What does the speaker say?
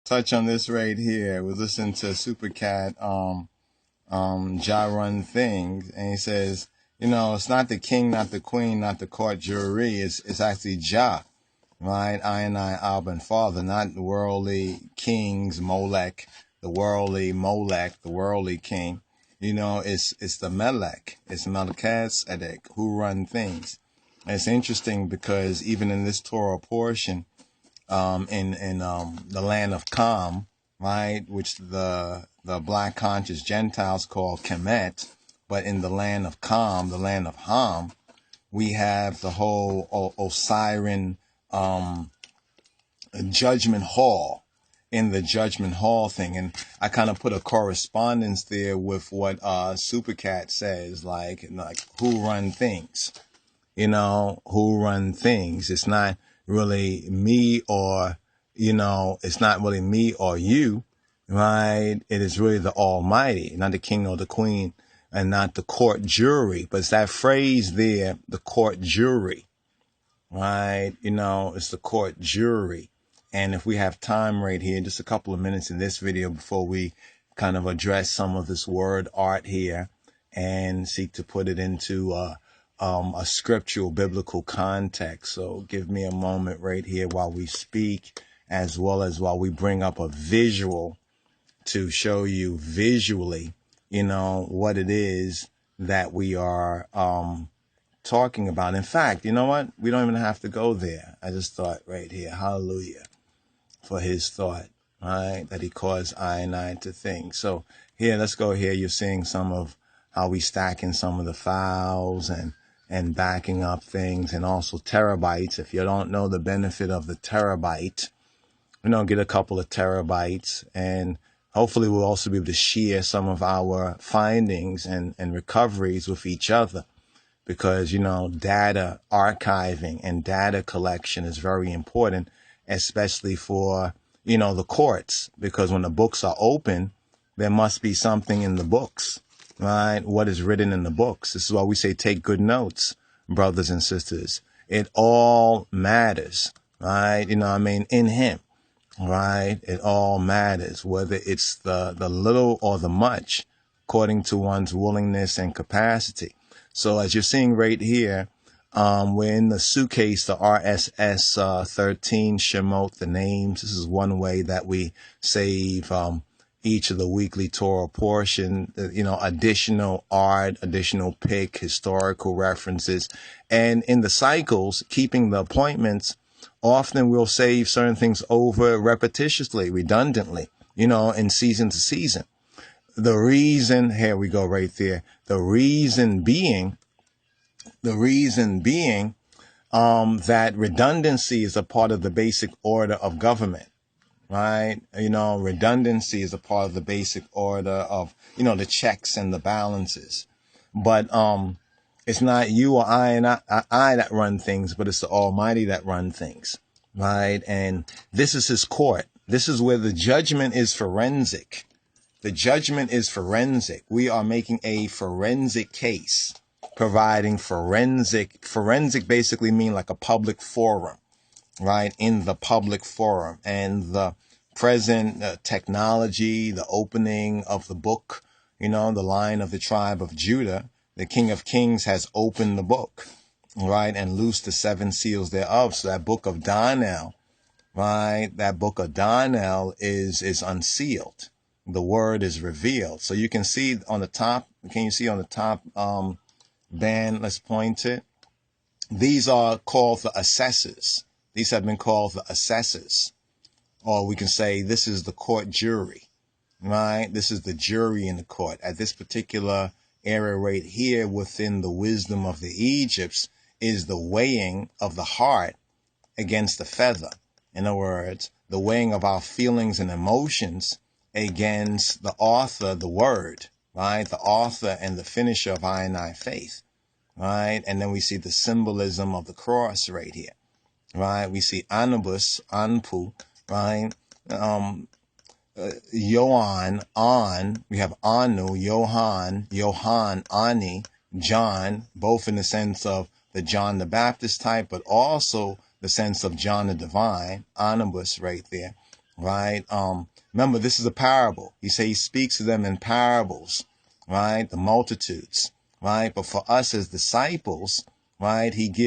touch on this right here. We're listening to Supercat, Jah Run Things, and he says, it's not the king, not the queen, not the court jury. It's actually Jah, right? I, Abba, and Father, not the worldly kings, Molech, the worldly Molech, the worldly king. It's the Melech, it's Melchizedek who run things. And it's interesting because even in this Torah portion, in the land of Kam, right, which the black conscious Gentiles call Kemet, but in the land of Kam, the land of Ham, we have the whole Osiris judgment hall, in the judgment hall thing. And I kind of put a correspondence there with what Supercat says, like who run things, who run things. It's not really me or, it's not really me or you, right? It is really the Almighty, not the king or the queen, and not the court jury. But it's that phrase there, the court jury, right? It's the court jury. And if we have time right here, just a couple of minutes in this video before we kind of address some of this word art here and seek to put it into a scriptural biblical context. So give me a moment right here while we speak, as well as while we bring up a visual to show you visually, what it is that we are talking about. In fact, you know what? We don't even have to go there. I just thought right here, hallelujah, for his thought, right, that he caused I and I to think. So here, let's go here. You're seeing some of how we stacking some of the files and backing up things, and also terabytes. If you don't know the benefit of the terabyte, get a couple of terabytes, and hopefully we'll also be able to share some of our findings and recoveries with each other, because, data archiving and data collection is very important, especially for, the courts, because when the books are open, there must be something in the books, right? What is written in the books. This is why we say take good notes, brothers and sisters. It all matters, right? In him, right? It all matters, whether it's the little or the much, according to one's willingness and capacity. So as you're seeing right here, we're in the suitcase, the RSS 13 Shemot, the names. This is one way that we save each of the weekly Torah portion, additional art, additional pick, historical references. And in the cycles, keeping the appointments, often we'll save certain things over repetitiously, redundantly, in season to season. The reason, here we go right there, the reason being that redundancy is a part of the basic order of government, right? Redundancy is a part of the basic order of, the checks and the balances. But it's not you or I that run things, but it's the Almighty that run things, right? And this is his court. This is where the judgment is forensic. The judgment is forensic. We are making a forensic case, providing forensic basically mean like a public forum, right? In the public forum. And the present technology, the opening of the book, the Lion of the tribe of Judah, the King of Kings has opened the book, right? And loosed the 7 seals thereof. So that book of Daniel, right? That book of Daniel is unsealed. The word is revealed. So you can see on the top, can you see on the top band? Let's point it. These are called the assessors. These have been called the assessors. Or we can say this is the court jury, right? This is the jury in the court. At this particular area right here within the wisdom of the Egypts is the weighing of the heart against the feather. In other words, the weighing of our feelings and emotions against the author, the word, right? The author and the finisher of I and I faith, right? And then we see the symbolism of the cross right here, right? We see Anubis, Anpu, right? Yohan, An, we have Anu, Yohan, Ani, John, both in the sense of the John the Baptist type, but also the sense of John the Divine, Anubis right there. right? Remember, this is a parable. He say he speaks to them in parables, right? The multitudes, right? But for us as disciples, right, he gives